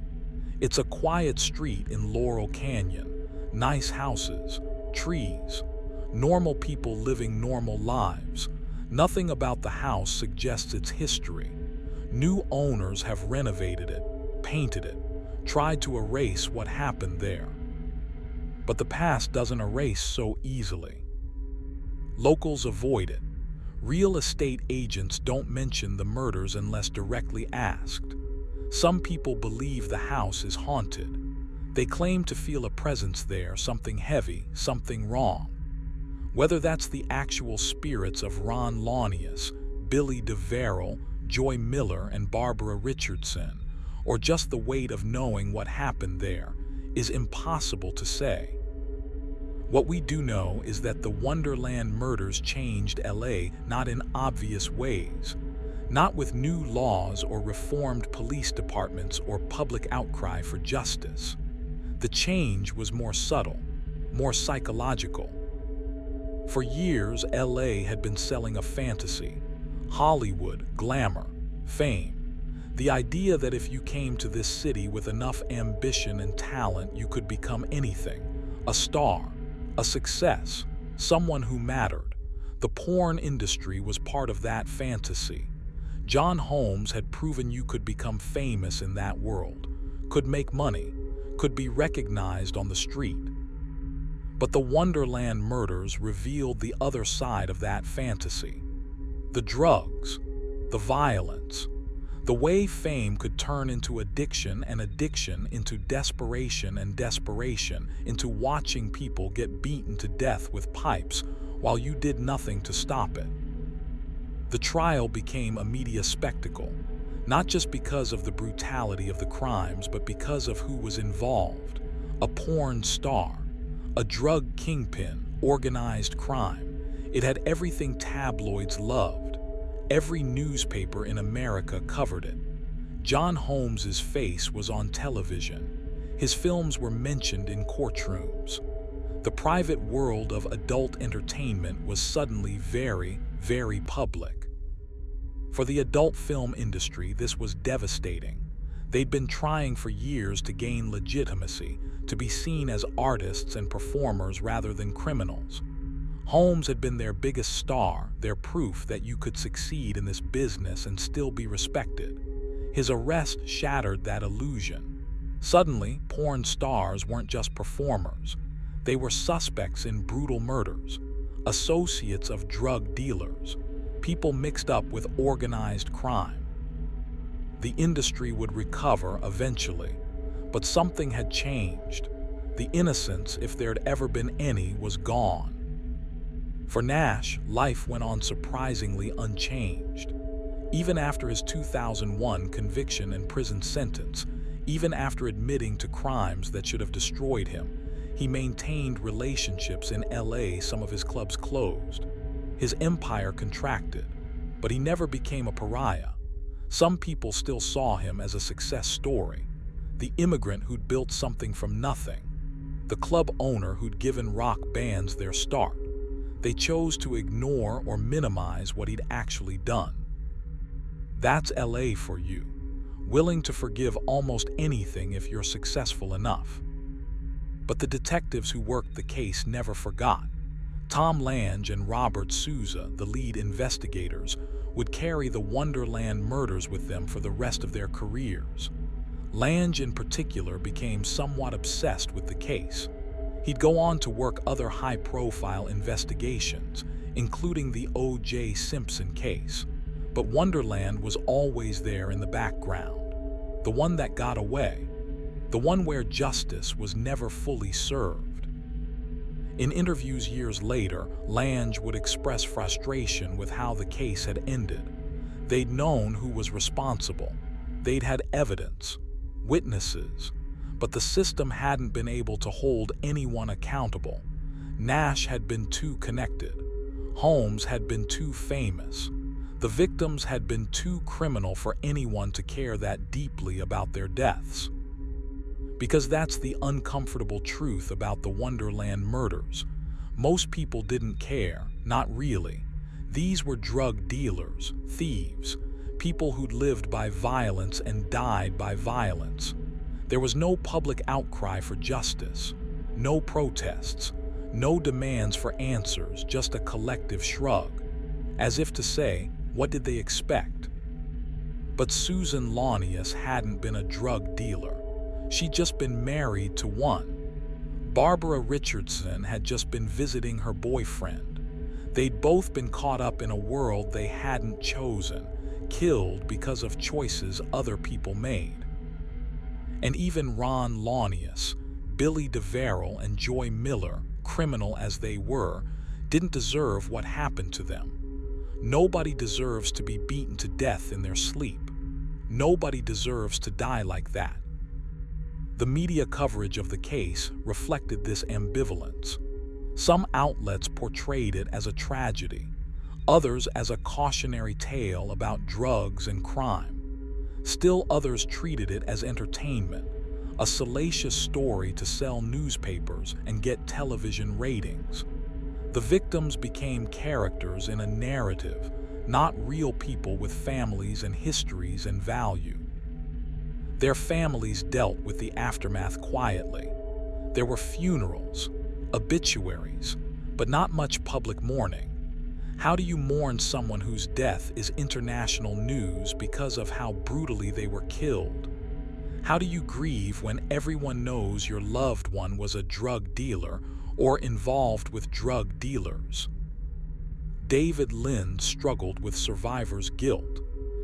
A: It's a quiet street in Laurel Canyon, nice houses, trees, normal people living normal lives. Nothing about the house suggests its history. New owners have renovated it, painted it, tried to erase what happened there. But the past doesn't erase so easily. Locals avoid it. Real estate agents don't mention the murders unless directly asked. Some people believe the house is haunted. They claim to feel a presence there, something heavy, something wrong. Whether that's the actual spirits of Ron Launius, Billy DeVerrell, Joy Miller, and Barbara Richardson, or just the weight of knowing what happened there, is impossible to say. What we do know is that the Wonderland murders changed LA, not in obvious ways, not with new laws or reformed police departments or public outcry for justice. The change was more subtle, more psychological. For years, LA had been selling a fantasy: Hollywood, glamour, fame. The idea that if you came to this city with enough ambition and talent, you could become anything: a star, a success, someone who mattered. The porn industry was part of that fantasy. John Holmes had proven you could become famous in that world, could make money, could be recognized on the street. But the Wonderland murders revealed the other side of that fantasy. The drugs, the violence, the way fame could turn into addiction and addiction into desperation and desperation into watching people get beaten to death with pipes while you did nothing to stop it. The trial became a media spectacle, not just because of the brutality of the crimes, but because of who was involved: a porn star, a drug kingpin, organized crime. It had everything tabloids loved. Every newspaper in America covered it. John Holmes's face was on television. His films were mentioned in courtrooms. The private world of adult entertainment was suddenly very, very public. For the adult film industry, this was devastating. They'd been trying for years to gain legitimacy, to be seen as artists and performers rather than criminals. Holmes had been their biggest star, their proof that you could succeed in this business and still be respected. His arrest shattered that illusion. Suddenly, porn stars weren't just performers. They were suspects in brutal murders, associates of drug dealers, people mixed up with organized crime. The industry would recover eventually, but something had changed. The innocence, if there'd ever been any, was gone. For Nash, life went on surprisingly unchanged. Even after his 2001 conviction and prison sentence, even after admitting to crimes that should have destroyed him, he maintained relationships in LA. Some of his clubs closed. His empire contracted, but he never became a pariah. Some people still saw him as a success story. The immigrant who'd built something from nothing. The club owner who'd given rock bands their start. They chose to ignore or minimize what he'd actually done. That's LA for you, willing to forgive almost anything if you're successful enough. But the detectives who worked the case never forgot. Tom Lange and Robert Souza, the lead investigators, would carry the Wonderland murders with them for the rest of their careers. Lange in particular became somewhat obsessed with the case. He'd go on to work other high-profile investigations, including the O.J. Simpson case. But Wonderland was always there in the background. The one that got away. The one where justice was never fully served. In interviews years later, Lange would express frustration with how the case had ended. They'd known who was responsible. They'd had evidence, witnesses, but the system hadn't been able to hold anyone accountable. Nash had been too connected. Holmes had been too famous. The victims had been too criminal for anyone to care that deeply about their deaths. Because that's the uncomfortable truth about the Wonderland murders. Most people didn't care, not really. These were drug dealers, thieves, people who'd lived by violence and died by violence. There was no public outcry for justice, no protests, no demands for answers, just a collective shrug, as if to say, what did they expect? But Susan Launius hadn't been a drug dealer. She'd just been married to one. Barbara Richardson had just been visiting her boyfriend. They'd both been caught up in a world they hadn't chosen, killed because of choices other people made. And even Ron Launius, Billy DeVerrell, and Joy Miller, criminal as they were, didn't deserve what happened to them. Nobody deserves to be beaten to death in their sleep. Nobody deserves to die like that. The media coverage of the case reflected this ambivalence. Some outlets portrayed it as a tragedy, others as a cautionary tale about drugs and crime. Still others treated it as entertainment, a salacious story to sell newspapers and get television ratings. The victims became characters in a narrative, not real people with families and histories and value. Their families dealt with the aftermath quietly. There were funerals, obituaries, but not much public mourning. How do you mourn someone whose death is international news because of how brutally they were killed? How do you grieve when everyone knows your loved one was a drug dealer or involved with drug dealers? David Lind struggled with survivor's guilt.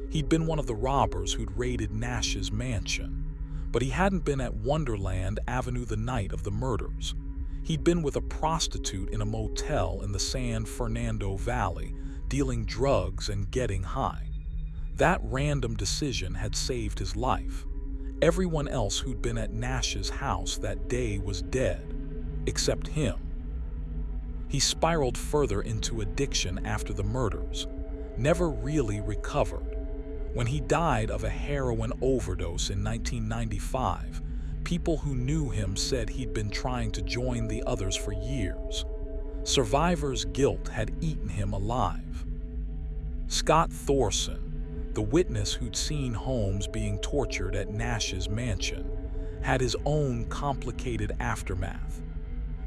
A: He'd been one of the robbers who'd raided Nash's mansion, but he hadn't been at Wonderland Avenue the night of the murders. He'd been with a prostitute in a motel in the San Fernando Valley, dealing drugs and getting high. That random decision had saved his life. Everyone else who'd been at Nash's house that day was dead, except him. He spiraled further into addiction after the murders, never really recovered. When he died of a heroin overdose in 1995, People who knew him said he'd been trying to join the others for years. Survivors' guilt had eaten him alive. Scott Thorson, the witness who'd seen Holmes being tortured at Nash's mansion, had his own complicated aftermath.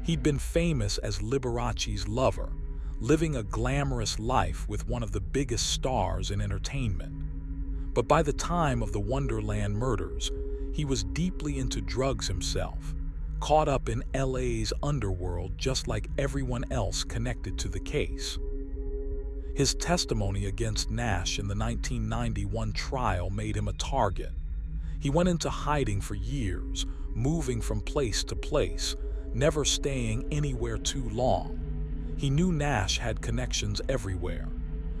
A: He'd been famous as Liberace's lover, living a glamorous life with one of the biggest stars in entertainment. But by the time of the Wonderland murders, he was deeply into drugs himself, caught up in LA's underworld just like everyone else connected to the case. His testimony against Nash in the 1991 trial made him a target. He went into hiding for years, moving from place to place, never staying anywhere too long. He knew Nash had connections everywhere,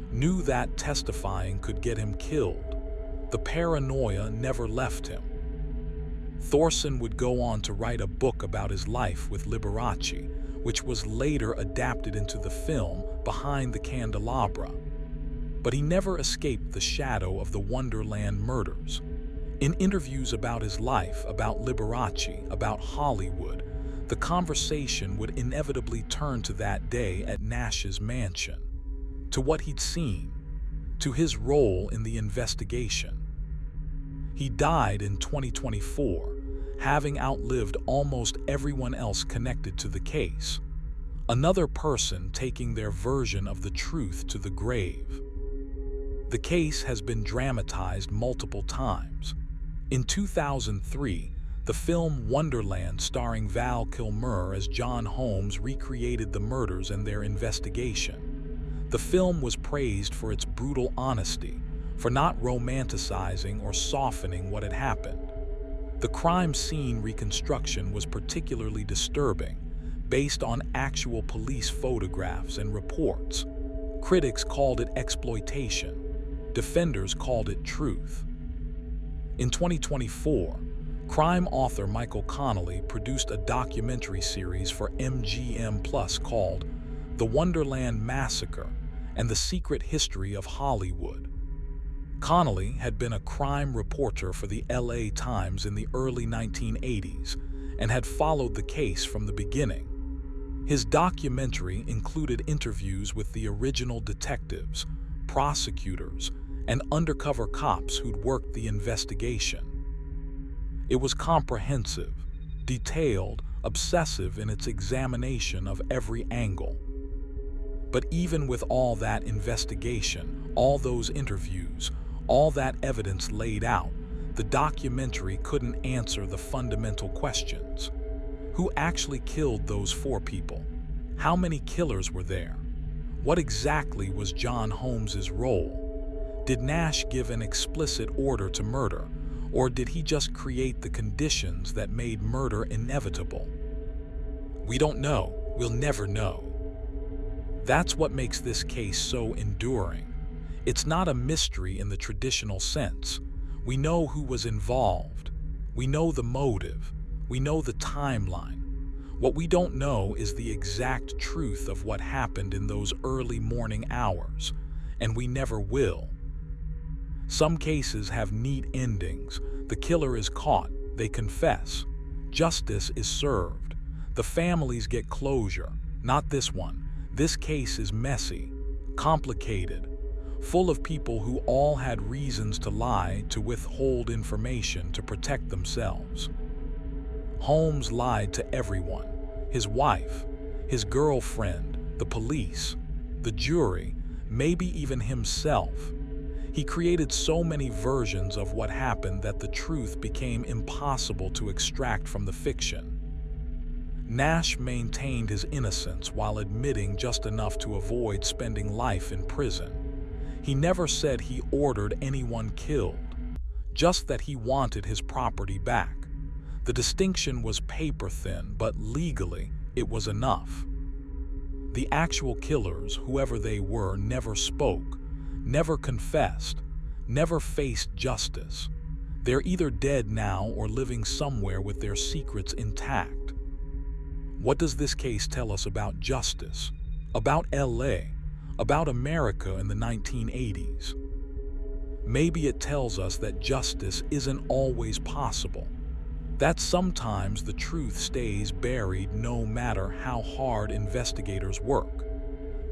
A: knew that testifying could get him killed. The paranoia never left him. Thorson would go on to write a book about his life with Liberace, which was later adapted into the film Behind the Candelabra. But he never escaped the shadow of the Wonderland murders. In interviews about his life, about Liberace, about Hollywood, the conversation would inevitably turn to that day at Nash's mansion, to what he'd seen, to his role in the investigation. He died in 2024, having outlived almost everyone else connected to the case, another person taking their version of the truth to the grave. The case has been dramatized multiple times. In 2003, the film Wonderland, starring Val Kilmer as John Holmes, recreated the murders and their investigation. The film was praised for its brutal honesty, for not romanticizing or softening what had happened. The crime scene reconstruction was particularly disturbing, based on actual police photographs and reports. Critics called it exploitation. Defenders called it truth. In 2024, crime author Michael Connelly produced a documentary series for MGM Plus called The Wonderland Massacre and the Secret History of Hollywood. Connelly had been a crime reporter for the LA Times in the early 1980s and had followed the case from the beginning. His documentary included interviews with the original detectives, prosecutors, and undercover cops who'd worked the investigation. It was comprehensive, detailed, obsessive in its examination of every angle. But even with all that investigation, all those interviews, all that evidence laid out, the documentary couldn't answer the fundamental questions. Who actually killed those 4 people? How many killers were there? What exactly was John Holmes's role? Did Nash give an explicit order to murder, or did he just create the conditions that made murder inevitable? We don't know. We'll never know. That's what makes this case so enduring. It's not a mystery in the traditional sense. We know who was involved. We know the motive. We know the timeline. What we don't know is the exact truth of what happened in those early morning hours, and we never will. Some cases have neat endings. The killer is caught, they confess. Justice is served. The families get closure. Not this one. This case is messy, complicated, full of people who all had reasons to lie, to withhold information, to protect themselves. Holmes lied to everyone: his wife, his girlfriend, the police, the jury, maybe even himself. He created so many versions of what happened that the truth became impossible to extract from the fiction. Nash maintained his innocence while admitting just enough to avoid spending life in prison. He never said he ordered anyone killed, just that he wanted his property back. The distinction was paper-thin, but legally, it was enough. The actual killers, whoever they were, never spoke, never confessed, never faced justice. They're either dead now or living somewhere with their secrets intact. What does this case tell us about justice, about LA, about America in the 1980s? Maybe it tells us that justice isn't always possible. That sometimes the truth stays buried no matter how hard investigators work.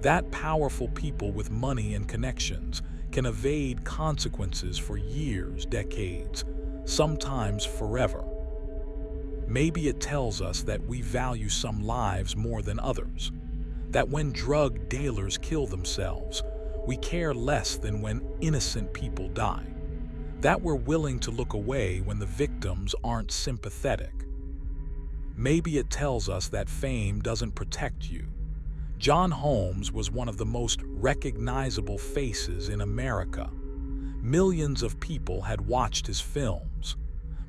A: That powerful people with money and connections can evade consequences for years, decades, sometimes forever. Maybe it tells us that we value some lives more than others, that when drug dealers kill themselves, we care less than when innocent people die, that we're willing to look away when the victims aren't sympathetic. Maybe it tells us that fame doesn't protect you. John Holmes was one of the most recognizable faces in America. Millions of people had watched his films,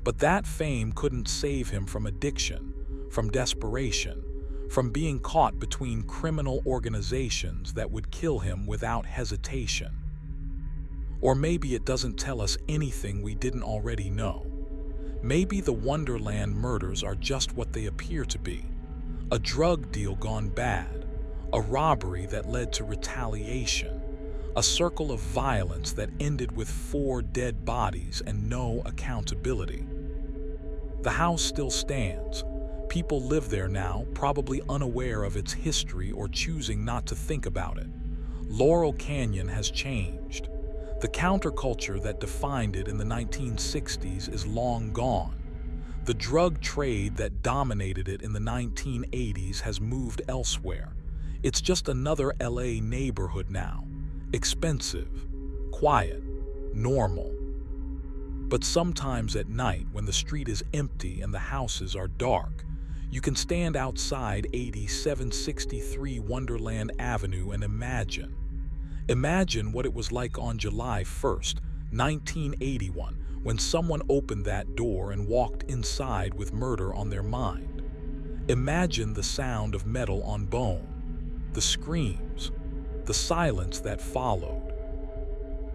A: but that fame couldn't save him from addiction, from desperation, from being caught between criminal organizations that would kill him without hesitation. Or maybe it doesn't tell us anything we didn't already know. Maybe the Wonderland murders are just what they appear to be: a drug deal gone bad, a robbery that led to retaliation, a circle of violence that ended with 4 dead bodies and no accountability. The house still stands. People live there now, probably unaware of its history or choosing not to think about it. Laurel Canyon has changed. The counterculture that defined it in the 1960s is long gone. The drug trade that dominated it in the 1980s has moved elsewhere. It's just another LA neighborhood now. Expensive, quiet, normal. But sometimes at night, when the street is empty and the houses are dark, you can stand outside 8763 Wonderland Avenue and imagine. Imagine what it was like on July 1st, 1981, when someone opened that door and walked inside with murder on their mind. Imagine the sound of metal on bone, the screams, the silence that followed.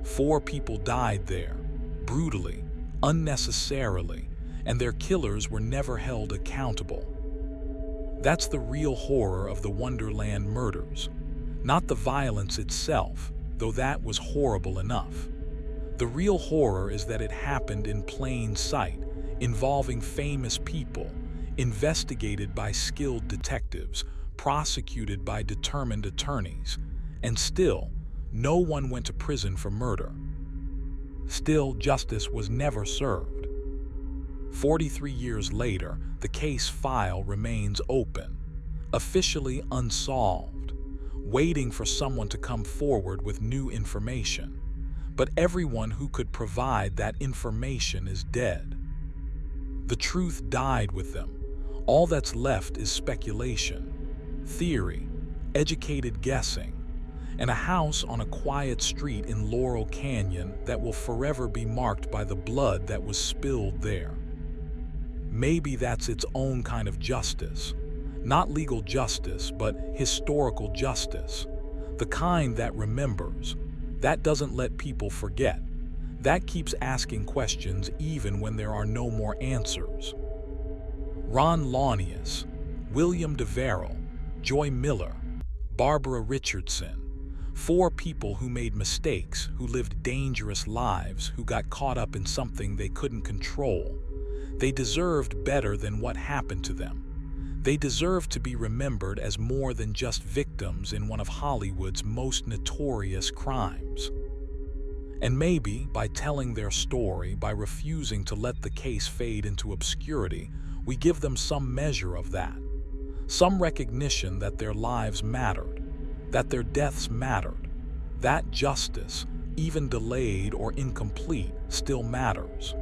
A: 4 people died there, brutally, unnecessarily, and their killers were never held accountable. That's the real horror of the Wonderland murders. Not the violence itself, though that was horrible enough. The real horror is that it happened in plain sight, involving famous people, investigated by skilled detectives, prosecuted by determined attorneys, and still, no one went to prison for murder. Still, justice was never served. 43 years later, the case file remains open, officially unsolved, waiting for someone to come forward with new information. But everyone who could provide that information is dead. The truth died with them. All that's left is speculation, theory, educated guessing, and a house on a quiet street in Laurel Canyon that will forever be marked by the blood that was spilled there. Maybe that's its own kind of justice. Not legal justice, but historical justice. The kind that remembers, that doesn't let people forget, that keeps asking questions even when there are no more answers. Ron Launius, William DeVeril, Joy Miller, Barbara Richardson, 4 people who made mistakes, who lived dangerous lives, who got caught up in something they couldn't control. They deserved better than what happened to them. They deserved to be remembered as more than just victims in one of Hollywood's most notorious crimes. And maybe, by telling their story, by refusing to let the case fade into obscurity, we give them some measure of that. Some recognition that their lives mattered, that their deaths mattered, that justice, even delayed or incomplete, still matters.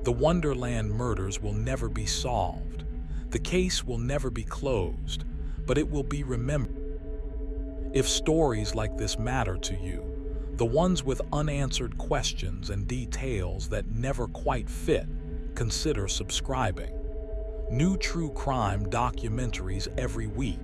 A: The Wonderland murders will never be solved. The case will never be closed, but it will be remembered. If stories like this matter to you, the ones with unanswered questions and details that never quite fit, consider subscribing. New true crime documentaries every week.